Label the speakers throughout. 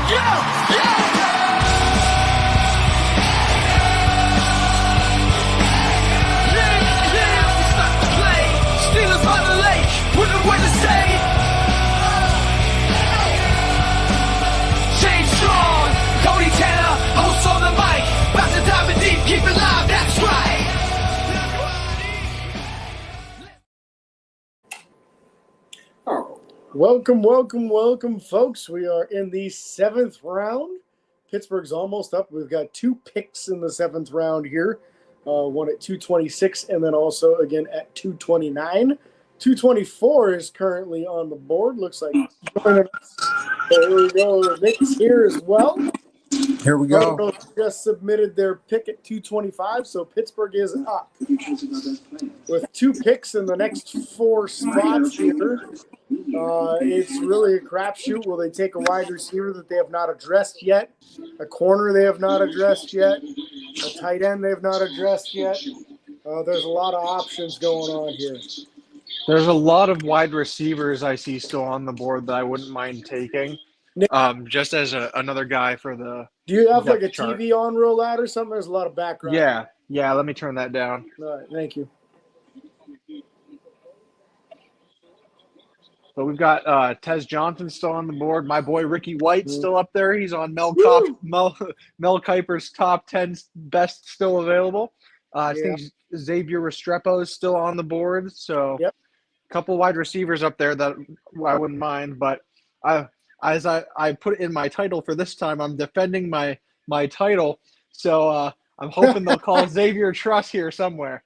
Speaker 1: Yeah, yeah. Steelers by the lake, with the way to say. James Strong, Cody Taylor, host on the mic. About to dive in deep, keep it live, that's right.
Speaker 2: Welcome, folks. We are in the 7th round. Pittsburgh's almost up. We've got 2 picks in the 7th round here. One at 226 and then also again at 229. 224 is currently on the board. Looks like joining us. Here we go. Nick's here as well.
Speaker 3: Here we go.
Speaker 2: Cardinals just submitted their pick at 225, so Pittsburgh is up. With 2 picks in the next 4 spots here, it's really a crapshoot. Will they take a wide receiver that they have not addressed yet, a corner they have not addressed yet, a tight end they have not addressed yet? There's a lot of options going on here.
Speaker 4: There's a lot of wide receivers I see still on the board that I wouldn't mind taking.
Speaker 2: Nick,
Speaker 4: just as another guy for the.
Speaker 2: do you have like a
Speaker 4: chart.
Speaker 2: TV on real loud or something? There's a lot of background.
Speaker 4: Yeah. Let me turn that down.
Speaker 2: All right, thank you.
Speaker 4: So we've got Tez Johnson still on the board. My boy Ricky White still up there. He's on Mel Kiper's top 10 best still available. I think Xavier Restrepo is still on the board. So a couple wide receivers up there that I wouldn't mind. But as I put in my title for this time, I'm defending my title. So I'm hoping they'll call Xavier Truss here somewhere.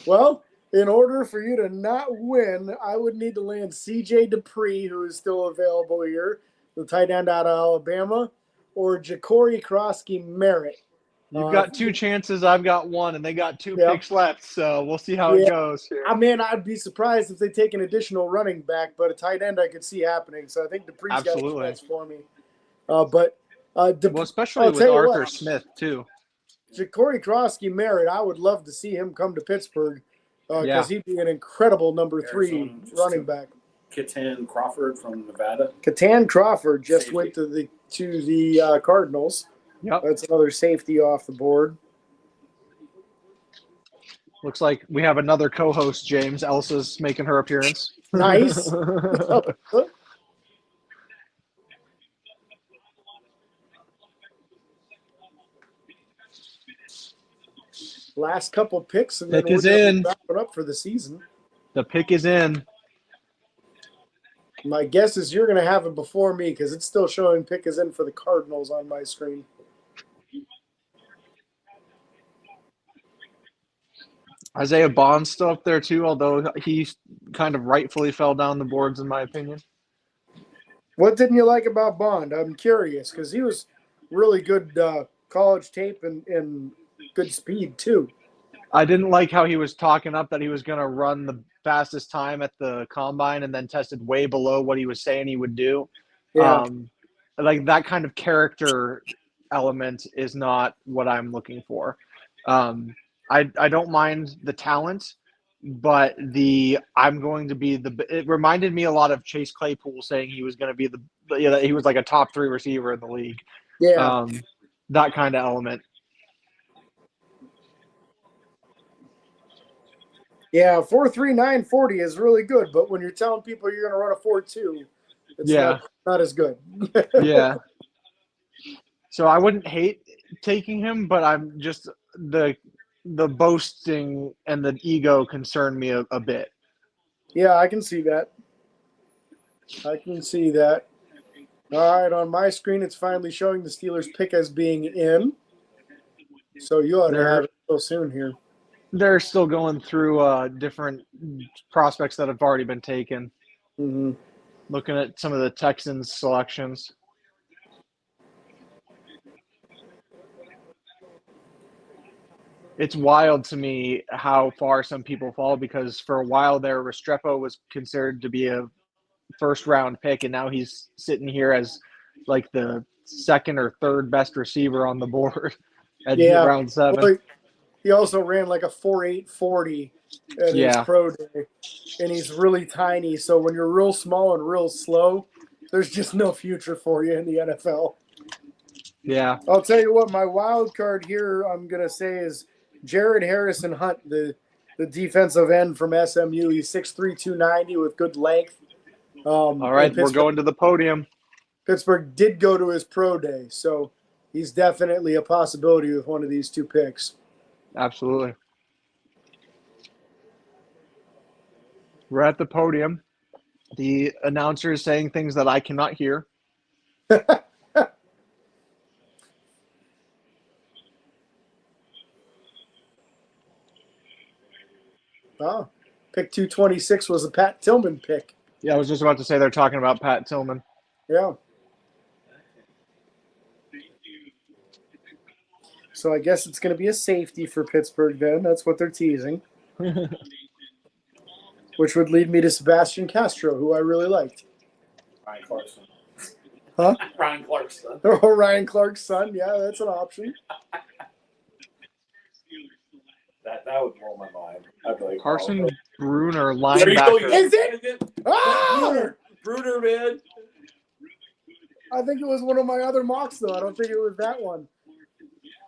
Speaker 2: Well, in order for you to not win, I would need to land C.J. Dupree, who is still available here, the tight end out of Alabama, or Ja'Cory Krosky-Merritt.
Speaker 4: You've got 2 chances. I've got 1, and they got 2 picks left. So we'll see how it goes here.
Speaker 2: I mean, I'd be surprised if they take an additional running back, but a tight end I could see happening. So I think Dupree's got a chance for me.
Speaker 4: Especially with Arthur Smith, too.
Speaker 2: Ja'Cory Krosky-Merritt, I would love to see him come to Pittsburgh. Because he'd be an incredible number 3 running back.
Speaker 3: Katan Crawford from Nevada.
Speaker 2: Katan Crawford just went to the Cardinals.
Speaker 4: Yep.
Speaker 2: That's another safety off the board.
Speaker 4: Looks like we have another co-host, James. Elsa's making her appearance.
Speaker 2: Nice. Last couple picks, and
Speaker 4: pick
Speaker 2: then
Speaker 4: is in.
Speaker 2: Wrapping up for the season.
Speaker 4: The pick is in.
Speaker 2: My guess is you're going to have it before me because it's still showing pick is in for the Cardinals on my screen.
Speaker 4: Isaiah Bond's still up there too, although he kind of rightfully fell down the boards in my opinion.
Speaker 2: What didn't you like about Bond? I'm curious because he was really good college tape and good speed too.
Speaker 4: I didn't like how he was talking up that he was going to run the fastest time at the combine and then tested way below what he was saying he would do.
Speaker 2: Yeah.
Speaker 4: Like that kind of character element is not what I'm looking for. I don't mind the talent, but it reminded me a lot of Chase Claypool saying he was going to be he was like a top 3 receiver in the league.
Speaker 2: Yeah.
Speaker 4: That kind of element.
Speaker 2: Yeah, 4.39 40 is really good, but when you're telling people you're going to run a 4.2, it's not as good.
Speaker 4: Yeah. So I wouldn't hate taking him, but I'm just the boasting and the ego concern me a bit.
Speaker 2: Yeah, I can see that. All right, on my screen, it's finally showing the Steelers pick as being in. So you ought to have it real soon here.
Speaker 4: They're still going through different prospects that have already been taken.
Speaker 2: Mm-hmm.
Speaker 4: Looking at some of the Texans selections. It's wild to me how far some people fall because for a while there, Restrepo was considered to be a first-round pick, and now he's sitting here as like the 2nd or 3rd best receiver on the board at round 7.
Speaker 2: Well, he also ran like a 4.8 40 at his pro day, and he's really tiny. So when you're real small and real slow, there's just no future for you in the NFL.
Speaker 4: Yeah.
Speaker 2: I'll tell you what, my wild card here, I'm going to say, is Jared Harrison Hunt, the defensive end from SMU. He's 6'3", 290 with good length.
Speaker 4: All right, we're going to the podium.
Speaker 2: Pittsburgh did go to his pro day, so he's definitely a possibility with one of these two picks.
Speaker 4: Absolutely. We're at the podium. The announcer is saying things that I cannot hear.
Speaker 2: Oh, pick 226 was a Pat Tillman pick.
Speaker 4: Yeah, I was just about to say they're talking about Pat Tillman.
Speaker 2: Yeah. So I guess it's going to be a safety for Pittsburgh then. That's what they're teasing. Which would lead me to Sebastian Castro, who I really liked.
Speaker 3: Ryan Clarkson.
Speaker 2: Huh?
Speaker 3: Ryan Clarkson.
Speaker 2: Oh, Ryan Clark's son. Yeah, that's an option.
Speaker 3: That would blow my mind. I'd be like,
Speaker 4: Carson
Speaker 3: oh,
Speaker 4: Bruner,
Speaker 3: there you go.
Speaker 4: linebacker.
Speaker 2: Is it? Ah!
Speaker 3: Bruner, man.
Speaker 2: I think it was one of my other mocks, though. I don't think it was that one.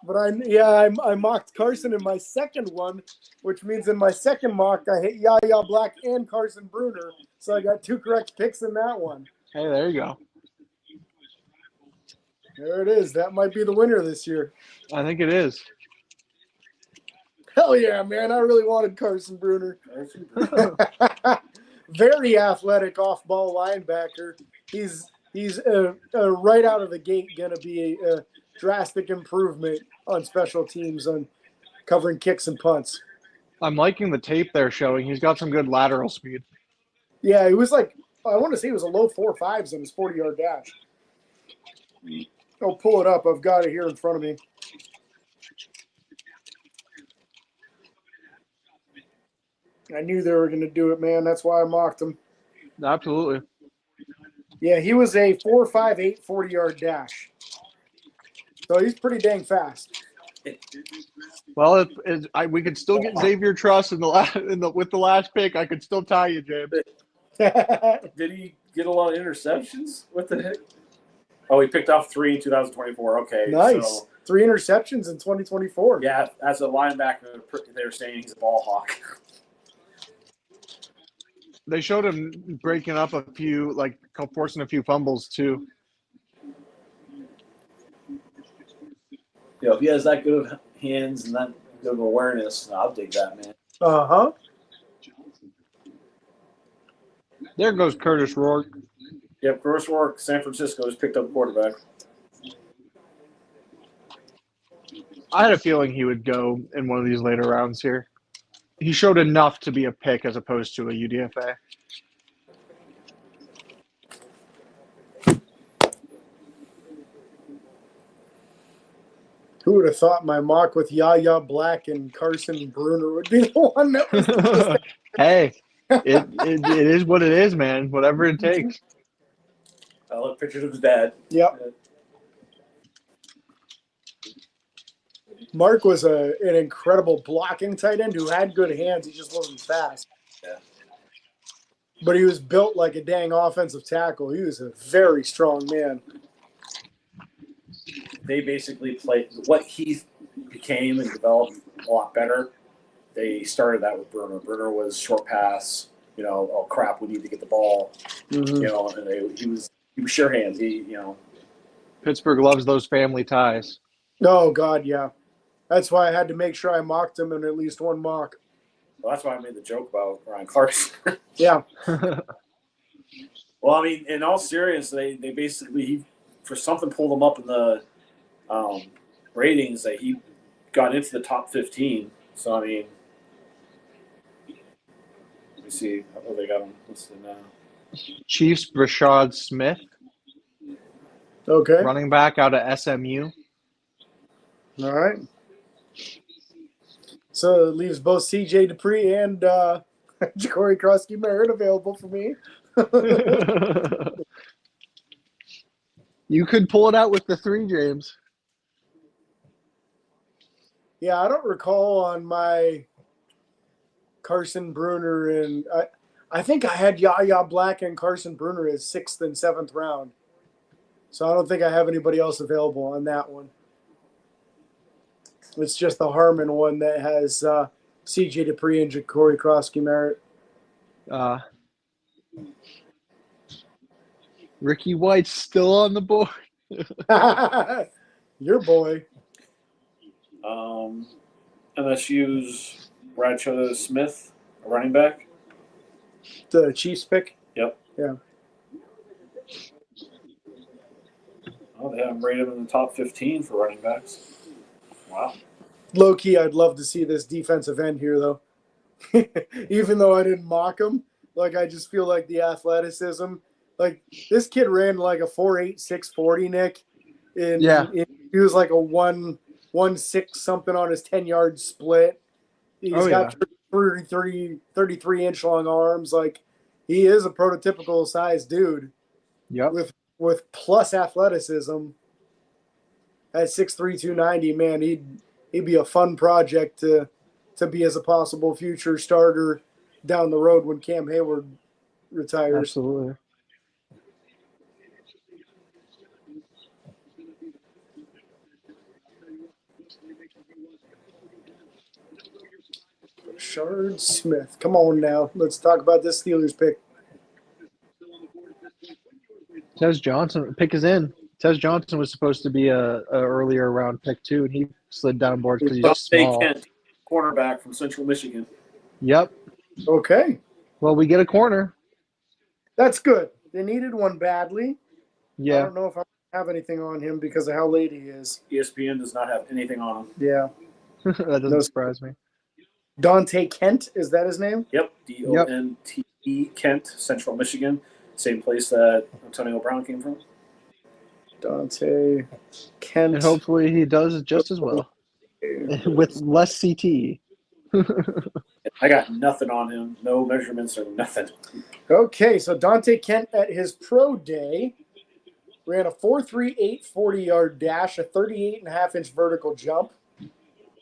Speaker 2: But I mocked Carson in my second one, which means in my second mock I hit Yaya Black and Carson Bruner. So I got 2 correct picks in that one.
Speaker 4: Hey, there you go.
Speaker 2: There it is. That might be the winner this year.
Speaker 4: I think it is.
Speaker 2: Hell yeah, man. I really wanted Carson Bruner. Very athletic off-ball linebacker. He's right out of the gate going to be a drastic improvement on special teams on covering kicks and punts.
Speaker 4: I'm liking the tape they're showing. He's got some good lateral speed.
Speaker 2: Yeah, he was like, I want to say it was a low 4.5s in his 40-yard dash. I'll pull it up. I've got it here in front of me. I knew they were going to do it, man. That's why I mocked him.
Speaker 4: Absolutely.
Speaker 2: Yeah, he was a 4.58 40-yard dash. So he's pretty dang fast.
Speaker 4: Well, we could still get Xavier Truss with the last pick. I could still tie you, James.
Speaker 3: Did he get a lot of interceptions? What the heck? Oh, he picked off 3 in 2024. Okay.
Speaker 2: Nice.
Speaker 3: So,
Speaker 2: 3 interceptions in 2024.
Speaker 3: yeah, as a linebacker, they were saying he's a ball hawk.
Speaker 4: They showed him breaking up a few, like forcing a few fumbles too.
Speaker 3: You know, if he has that good of hands and that good of awareness, I'll dig that, man.
Speaker 2: Uh-huh.
Speaker 4: There goes Curtis Rourke.
Speaker 3: Yep, Curtis Rourke, San Francisco just picked up quarterback.
Speaker 4: I had a feeling he would go in one of these later rounds here. He showed enough to be a pick as opposed to a UDFA.
Speaker 2: Who would have thought my mock with Yaya Black and Carson Bruner would be the one that was
Speaker 4: Hey, it is what it is, man. Whatever it takes.
Speaker 3: I love pictures of his dad.
Speaker 2: Yep. Mark was an incredible blocking tight end who had good hands. He just wasn't fast.
Speaker 3: Yeah.
Speaker 2: But he was built like a dang offensive tackle. He was a very strong man.
Speaker 3: They basically played what he became and developed a lot better. They started that with Bruner. Bruner was short pass. You know, oh crap, we need to get the ball.
Speaker 2: Mm-hmm.
Speaker 3: You know, and he was sure hands.
Speaker 4: Pittsburgh loves those family ties.
Speaker 2: Oh God, yeah. That's why I had to make sure I mocked him in at least one mock.
Speaker 3: Well, that's why I made the joke about Ryan Clarkson.
Speaker 2: Yeah.
Speaker 3: Well, I mean, in all seriousness, they basically for something pulled him up in the ratings that he got into the top 15. So I mean, let me see. Oh, they got him listed now.
Speaker 4: Chiefs Rashad Smith,
Speaker 2: Okay.
Speaker 4: running back out of SMU.
Speaker 2: All right. So it leaves both CJ Dupree and Corey Krusky Merritt available for me.
Speaker 4: You could pull it out with the 3, James.
Speaker 2: Yeah, I don't recall on my Carson Bruner, and I think I had Yaya Black and Carson Bruner as 6th and 7th round. So I don't think I have anybody else available on that one. It's just the Harmon one that has C.J. Dupree and Ja'Cory Krosky-Merritt.
Speaker 4: Ricky White's still on the board.
Speaker 2: Your boy.
Speaker 3: MSU's Bradshaw Smith, a running back.
Speaker 2: The Chiefs pick?
Speaker 3: Yep.
Speaker 2: Yeah.
Speaker 3: Oh, they have him rated in the top 15 for running backs. Wow.
Speaker 2: Low key, I'd love to see this defensive end here, though. Even though I didn't mock him, like I just feel like the athleticism. Like this kid ran like a 4.8 640, Nick. And
Speaker 4: Yeah.
Speaker 2: He was like a 1.16 something on his 10-yard split. He's got 33 inch long arms. Like he is a prototypical size dude.
Speaker 4: Yep.
Speaker 2: With plus athleticism. At 6'3", 290, man, he'd be a fun project to be as a possible future starter down the road when Cam Hayward retires.
Speaker 4: Absolutely.
Speaker 2: Shard Smith. Come on now. Let's talk about this Steelers pick.
Speaker 4: Tez Johnson pick is in. Tez Johnson was supposed to be a earlier round pick too, and he slid down boards because he's
Speaker 3: Dante
Speaker 4: small.
Speaker 3: Kent, cornerback from Central Michigan.
Speaker 4: Yep.
Speaker 2: Okay.
Speaker 4: Well, we get a corner.
Speaker 2: That's good. They needed one badly. I
Speaker 4: Yeah.
Speaker 2: don't know if I have anything on him because of how late he is.
Speaker 3: ESPN does not have anything on him.
Speaker 2: Yeah.
Speaker 4: That doesn't surprise me.
Speaker 2: Dante Kent, is that his name?
Speaker 3: Yep, Donte Kent, Central Michigan, same place that Antonio Brown came from.
Speaker 2: Dante Kent.
Speaker 4: And hopefully he does just as well with less CTE.
Speaker 3: I got nothing on him, no measurements or nothing.
Speaker 2: Okay, so Dante Kent at his pro day ran a 4.38 40-yard dash, a 38.5-inch vertical jump,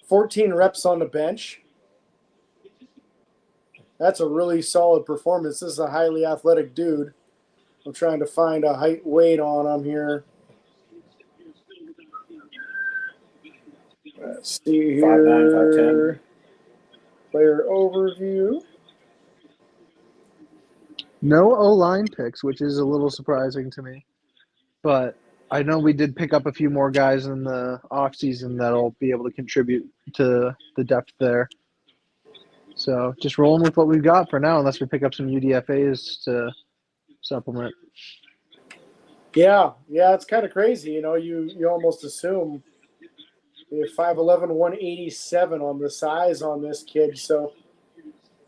Speaker 2: 14 reps on the bench. That's a really solid performance. This is a highly athletic dude. I'm trying to find a height weight on him here. Let's see here.
Speaker 3: 5'9", 5'10".
Speaker 2: Player overview.
Speaker 4: No O-line picks, which is a little surprising to me. But I know we did pick up a few more guys in the offseason that'll be able to contribute to the depth there. So just rolling with what we've got for now, unless we pick up some UDFAs to supplement.
Speaker 2: Yeah, it's kind of crazy. You know, you almost assume we have 5'11", 187 on the size on this kid. So,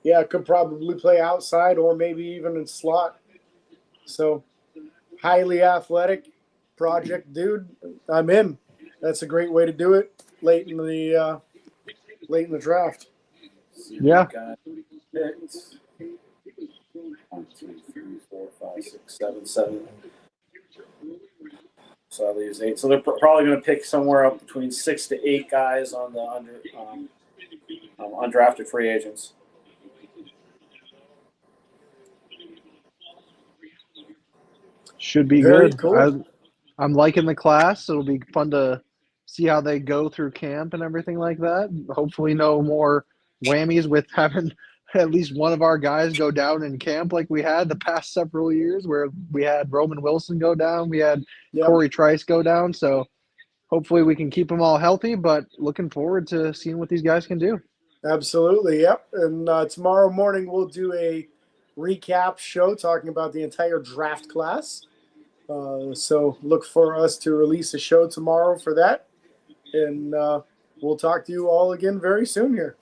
Speaker 2: yeah, could probably play outside or maybe even in slot. So, highly athletic project dude. I'm in. That's a great way to do it late in the draft.
Speaker 4: Yeah.
Speaker 3: 1, 2, 3, 4, 5, 6, 7, 7. So that leaves 8. So they're probably going to pick somewhere up between 6 to 8 guys on the undrafted free agents.
Speaker 4: Should be
Speaker 2: Very
Speaker 4: good.
Speaker 2: cool.
Speaker 4: I'm liking the class. It'll be fun to see how they go through camp and everything like that. Hopefully no more whammies with having at least one of our guys go down in camp like we had the past several years where we had Roman Wilson go down. We had Corey Trice go down. So hopefully we can keep them all healthy, but looking forward to seeing what these guys can do.
Speaker 2: Absolutely, yep. And tomorrow morning we'll do a recap show talking about the entire draft class. So look for us to release a show tomorrow for that. And we'll talk to you all again very soon here.